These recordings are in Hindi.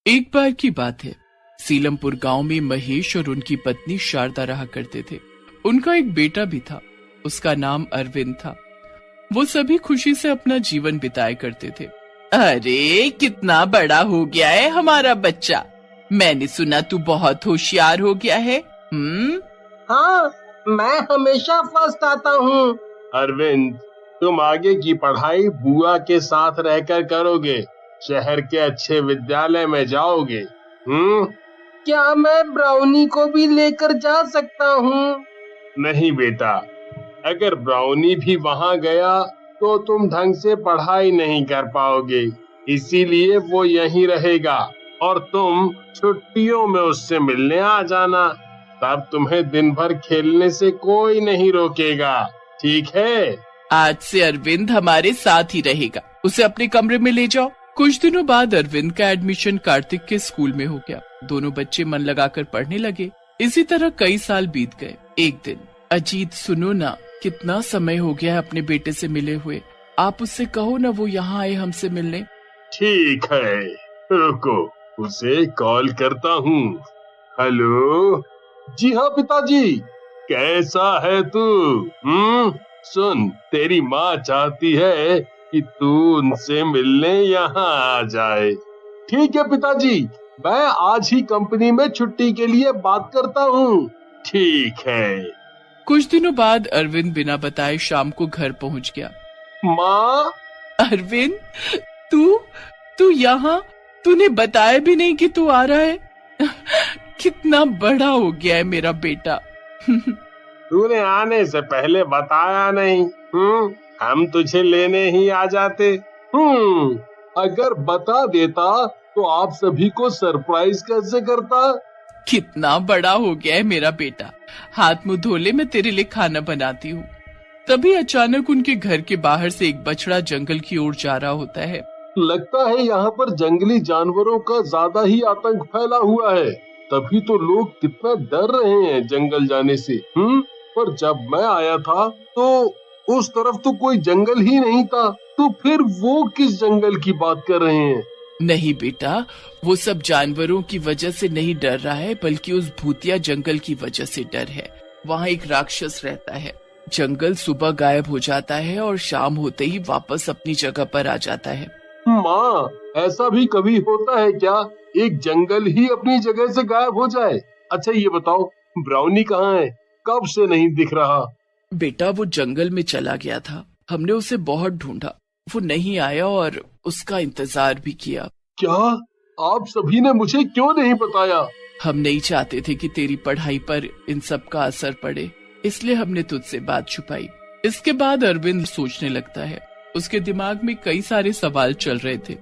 एक बार की बात है, सीलमपुर गांव में महेश और उनकी पत्नी शारदा रहा करते थे। उनका एक बेटा भी था, उसका नाम अरविंद था। वो सभी खुशी से अपना जीवन बिताया करते थे। अरे कितना बड़ा हो गया है हमारा बच्चा, मैंने सुना तू बहुत होशियार हो गया है। हाँ, मैं हमेशा फर्स्ट आता हूँ। अरविंद, तुम आगे की पढ़ाई बुआ के साथ रहकर करोगे, शहर के अच्छे विद्यालय में जाओगे। क्या मैं ब्राउनी को भी लेकर जा सकता हूँ? नहीं बेटा, अगर ब्राउनी भी वहाँ गया तो तुम ढंग से पढ़ाई नहीं कर पाओगे, इसीलिए वो यहीं रहेगा और तुम छुट्टियों में उससे मिलने आ जाना। तब तुम्हें दिन भर खेलने से कोई नहीं रोकेगा, ठीक है? आज से अरविंद हमारे साथ ही रहेगा, उसे अपने कमरे में ले जाओ। कुछ दिनों बाद अरविंद का एडमिशन कार्तिक के स्कूल में हो गया। दोनों बच्चे मन लगाकर पढ़ने लगे। इसी तरह कई साल बीत गए। एक दिन, अजीत सुनो ना, कितना समय हो गया है अपने बेटे से मिले हुए, आप उससे कहो ना वो यहाँ आए हमसे मिलने। ठीक है, रुको, उसे कॉल करता हूँ। हेलो। जी हाँ पिताजी। कैसा है तू? सुन, तेरी माँ चाहती है कि तू उनसे मिलने यहाँ आ जाए। ठीक है पिताजी, मैं आज ही कंपनी में छुट्टी के लिए बात करता हूँ। ठीक है। कुछ दिनों बाद अरविंद बिना बताए शाम को घर पहुँच गया। माँ। अरविंद, तू यहाँ, तूने बताया भी नहीं कि तू आ रहा है। कितना बड़ा हो गया है मेरा बेटा। तूने आने से पहले बताया नहीं, हम तुझे लेने ही आ जाते। अगर बता देता तो आप सभी को सरप्राइज कैसे करता? कितना बड़ा हो गया है मेरा बेटा, हाथ मुंह धो ले, मैं तेरे लिए खाना बनाती हूँ। तभी अचानक उनके घर के बाहर से एक बछड़ा जंगल की ओर जा रहा होता है। लगता है यहाँ पर जंगली जानवरों का ज्यादा ही आतंक फैला हुआ है, तभी तो लोग कितना डर रहे हैं जंगल जाने से। पर जब मैं आया था तो उस तरफ तो कोई जंगल ही नहीं था, तो फिर वो किस जंगल की बात कर रहे हैं? नहीं बेटा, वो सब जानवरों की वजह से नहीं डर रहा है, बल्कि उस भूतिया जंगल की वजह से डर है। वहाँ एक राक्षस रहता है। जंगल सुबह गायब हो जाता है और शाम होते ही वापस अपनी जगह पर आ जाता है। माँ, ऐसा भी कभी होता है क्या, एक जंगल ही अपनी जगह से गायब हो जाए? अच्छा ये बताओ, ब्राउनी कहाँ है? कब से नहीं दिख रहा? बेटा वो जंगल में चला गया था, हमने उसे बहुत ढूंढा, वो नहीं आया और उसका इंतजार भी किया। क्या आप सभी ने मुझे क्यों नहीं बताया? हम नहीं चाहते थे कि तेरी पढ़ाई पर इन सब का असर पड़े, इसलिए हमने तुझसे बात छुपाई। इसके बाद अरविंद सोचने लगता है। उसके दिमाग में कई सारे सवाल चल रहे थे।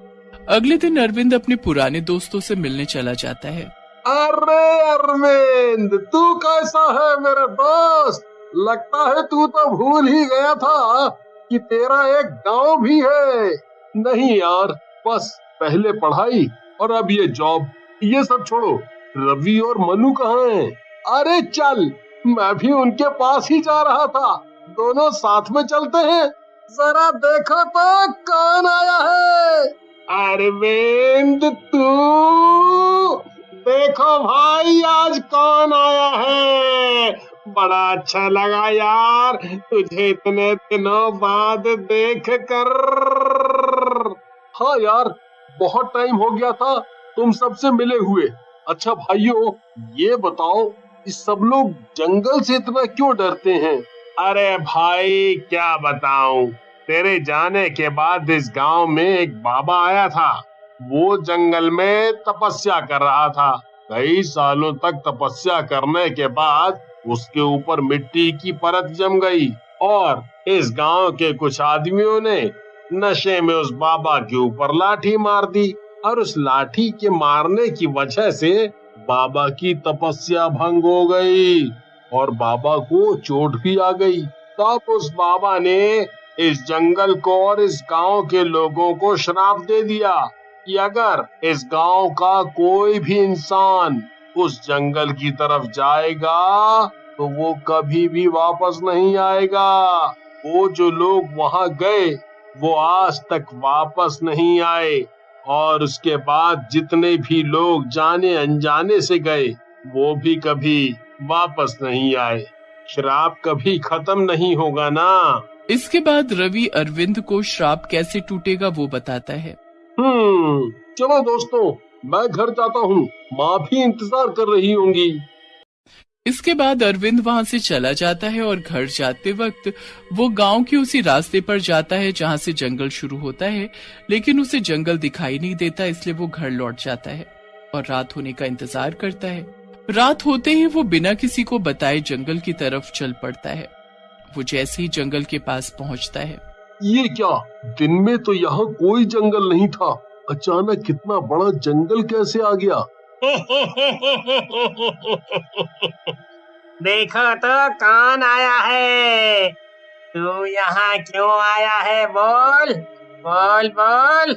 अगले दिन अरविंद अपने पुराने दोस्तों से मिलने चला जाता है। अरे अरविंद, तू कैसा है मेरे दोस्त? लगता है तू तो भूल ही गया था कि तेरा एक गांव भी है। नहीं यार, बस पहले पढ़ाई और अब ये जॉब, ये सब छोड़ो। रवि और मनु कहाँ हैं? अरे चल, मैं भी उनके पास ही जा रहा था, दोनों साथ में चलते हैं। जरा देखो तो कौन आया है। अरविंद, तू देखो भाई, आज कौन आया है। बड़ा अच्छा लगा यार तुझे इतने दिनों बाद देख कर। हाँ यार, बहुत टाइम हो गया था तुम सबसे मिले हुए। अच्छा भाइयों, ये बताओ, इस सब लोग जंगल से इतना क्यों डरते हैं? अरे भाई क्या बताऊं, तेरे जाने के बाद इस गांव में एक बाबा आया था। वो जंगल में तपस्या कर रहा था। कई सालों तक तपस्या करने के बाद उसके ऊपर मिट्टी की परत जम गई और इस गांव के कुछ आदमियों ने नशे में उस बाबा के ऊपर लाठी मार दी और उस लाठी के मारने की वजह से बाबा की तपस्या भंग हो गई और बाबा को चोट भी आ गई। तब उस बाबा ने इस जंगल को और इस गांव के लोगों को श्राप दे दिया कि अगर इस गांव का कोई भी इंसान उस जंगल की तरफ जाएगा तो वो कभी भी वापस नहीं आएगा। वो जो लोग वहां गए वो आज तक वापस नहीं आए। और उसके बाद जितने भी लोग जाने अनजाने से गए वो भी कभी वापस नहीं आए। श्राप कभी खत्म नहीं होगा ना। इसके बाद रवि अरविंद को श्राप कैसे टूटेगा वो बताता है। चलो दोस्तों, मैं घर जाता हूँ, माँ भी इंतजार कर रही होंगी। इसके बाद अरविंद वहां से चला जाता है और घर जाते वक्त वो गांव के उसी रास्ते पर जाता है जहां से जंगल शुरू होता है, लेकिन उसे जंगल दिखाई नहीं देता, इसलिए वो घर लौट जाता है और रात होने का इंतजार करता है। रात होते ही वो बिना किसी को बताए जंगल की तरफ चल पड़ता है। वो जैसे ही जंगल के पास पहुंचता है, ये क्या, दिन में तो यहाँ कोई जंगल नहीं था, अचानक कितना बड़ा जंगल कैसे आ गया? देखो तो कौन आया है। तू यहाँ क्यों आया है? बोल बोल बोल।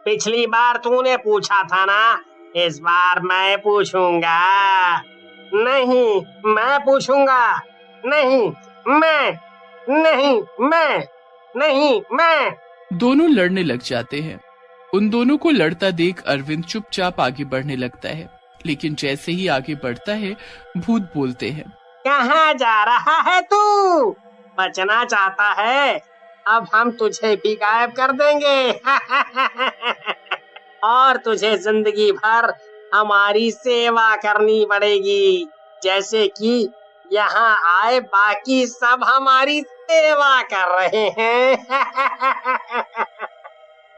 पिछली बार तूने पूछा था ना, इस बार मैं पूछूंगा। नहीं मैं पूछूंगा। नहीं मैं, नहीं मैं, नहीं मैं। दोनों लड़ने लग जाते हैं। उन दोनों को लड़ता देख अरविंद चुपचाप आगे बढ़ने लगता है, लेकिन जैसे ही आगे बढ़ता है भूत बोलते हैं, कहाँ जा रहा है तू? बचना चाहता है? अब हम तुझे भी गायब कर देंगे। और तुझे जिंदगी भर हमारी सेवा करनी पड़ेगी, जैसे कि यहाँ आए बाकी सब हमारी सेवा कर रहे हैं।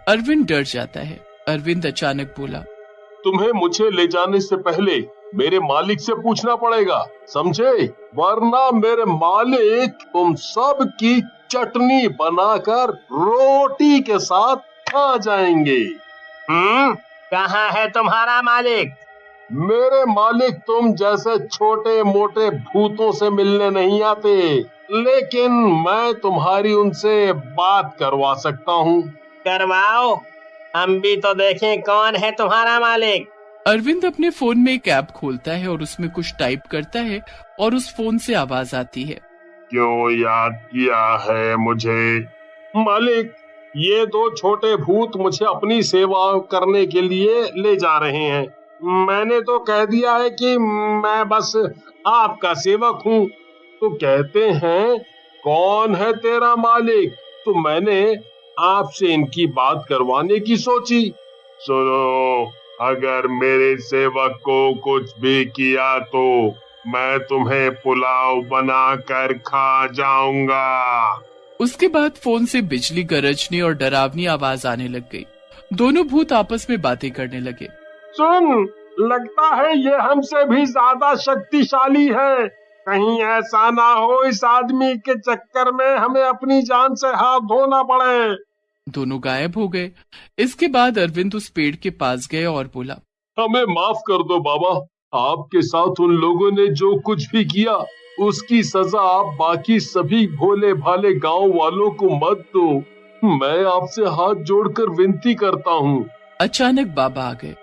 अरविंद डर जाता है। अरविंद अचानक बोला, तुम्हें मुझे ले जाने से पहले मेरे मालिक से पूछना पड़ेगा, समझे? वरना मेरे मालिक तुम सब की चटनी बनाकर रोटी के साथ खा जाएंगे। कहाँ है तुम्हारा मालिक? मेरे मालिक तुम जैसे छोटे मोटे भूतों से मिलने नहीं आते, लेकिन मैं तुम्हारी उनसे बात करवा सकता हूँ। करवाओ, हम भी तो देखें कौन है तुम्हारा मालिक। अरविंद अपने फोन में एक ऐप खोलता है और उसमें कुछ टाइप करता है और उस फोन से आवाज आती है, क्यों याद किया है मुझे? मालिक, ये दो छोटे भूत मुझे अपनी सेवा करने के लिए ले जा रहे हैं। मैंने तो कह दिया है कि मैं बस आपका सेवक हूँ। तो कहते हैं कौन है तेरा मालिक? तो मैंने आपसे इनकी बात करवाने की सोची। सुनो, अगर मेरे सेवक को कुछ भी किया तो मैं तुम्हें पुलाव बनाकर खा जाऊंगा। उसके बाद फोन से बिजली गरजने और डरावनी आवाज आने लग गई। दोनों भूत आपस में बातें करने लगे। सुन, लगता है ये हमसे भी ज्यादा शक्तिशाली है। कहीं ऐसा ना हो इस आदमी के चक्कर में हमें अपनी जान से हाथ धोना पड़े। दोनों गायब हो गए। इसके बाद अरविंद उस पेड़ के पास गए और बोला, हमें माफ कर दो बाबा, आपके साथ उन लोगों ने जो कुछ भी किया उसकी सजा आप बाकी सभी भोले भाले गांव वालों को मत दो। मैं आपसे हाथ जोड़कर विनती करता हूँ। अचानक बाबा आ गए।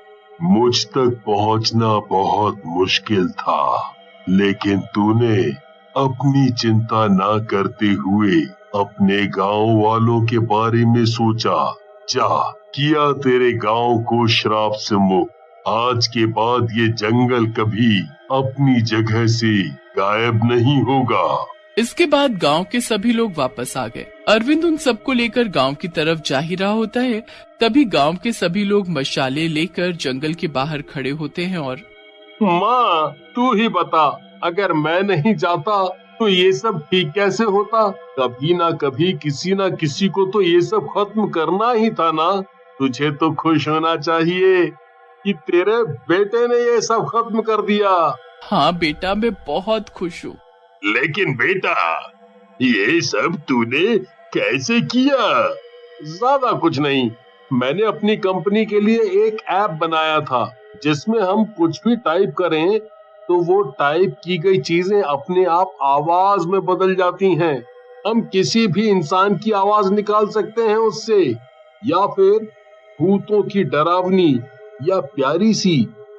मुझ तक पहुंचना बहुत मुश्किल था, लेकिन तूने अपनी चिंता ना करते हुए अपने गांव वालों के बारे में सोचा। जा, किया तेरे गांव को श्राप से मुक्त। आज के बाद ये जंगल कभी अपनी जगह से गायब नहीं होगा। इसके बाद गांव के सभी लोग वापस आ गए। अरविंद उन सबको लेकर गांव की तरफ जा ही रहा होता है, तभी गांव के सभी लोग मशाले लेकर जंगल के बाहर खड़े होते हैं और माँ, तू ही बता, अगर मैं नहीं जाता तो ये सब ठीक कैसे होता? कभी ना कभी किसी ना किसी को तो ये सब खत्म करना ही था ना। तुझे तो खुश होना चाहिए कि तेरे बेटे ने ये सब खत्म कर दिया। हाँ बेटा, मैं बहुत खुश हूँ। लेकिन बेटा, ये सब तूने कैसे किया? ज्यादा कुछ नहीं, मैंने अपनी कंपनी के लिए एक ऐप बनाया था जिसमें हम कुछ भी टाइप करें तो वो टाइप की गई चीजें अपने आप आवाज में बदल जाती हैं। हम किसी भी इंसान की आवाज निकाल सकते हैं उससे, या फिर भूतों की डरावनी या प्यारी सी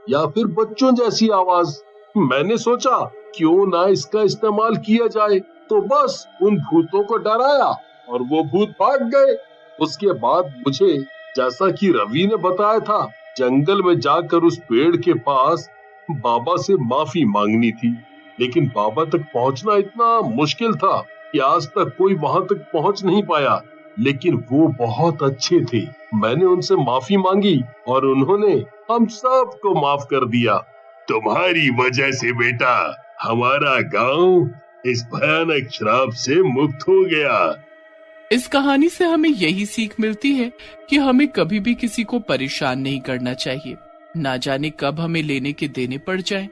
या फिर बच्चों जैसी आवाज। मैंने सोचा क्यों ना इसका इस्तेमाल किया जाए, तो बस उन भूतों को डराया और वो भूत भाग गए। उसके बाद मुझे जैसा कि रवि ने बताया था, जंगल में जाकर उस पेड़ के पास बाबा से माफी मांगनी थी, लेकिन बाबा तक पहुंचना इतना मुश्किल था कि आज तक कोई वहां तक पहुंच नहीं पाया। लेकिन वो बहुत अच्छे थे। मैंने उनसे माफी मांगी और उन्होंने हम सबको माफ कर दिया। तुम्हारी वजह से बेटा हमारा गांव इस भयानक श्राप से मुक्त हो गया। इस कहानी से हमें यही सीख मिलती है कि हमें कभी भी किसी को परेशान नहीं करना चाहिए। ना जाने कब हमें लेने के देने पड़ जाएं।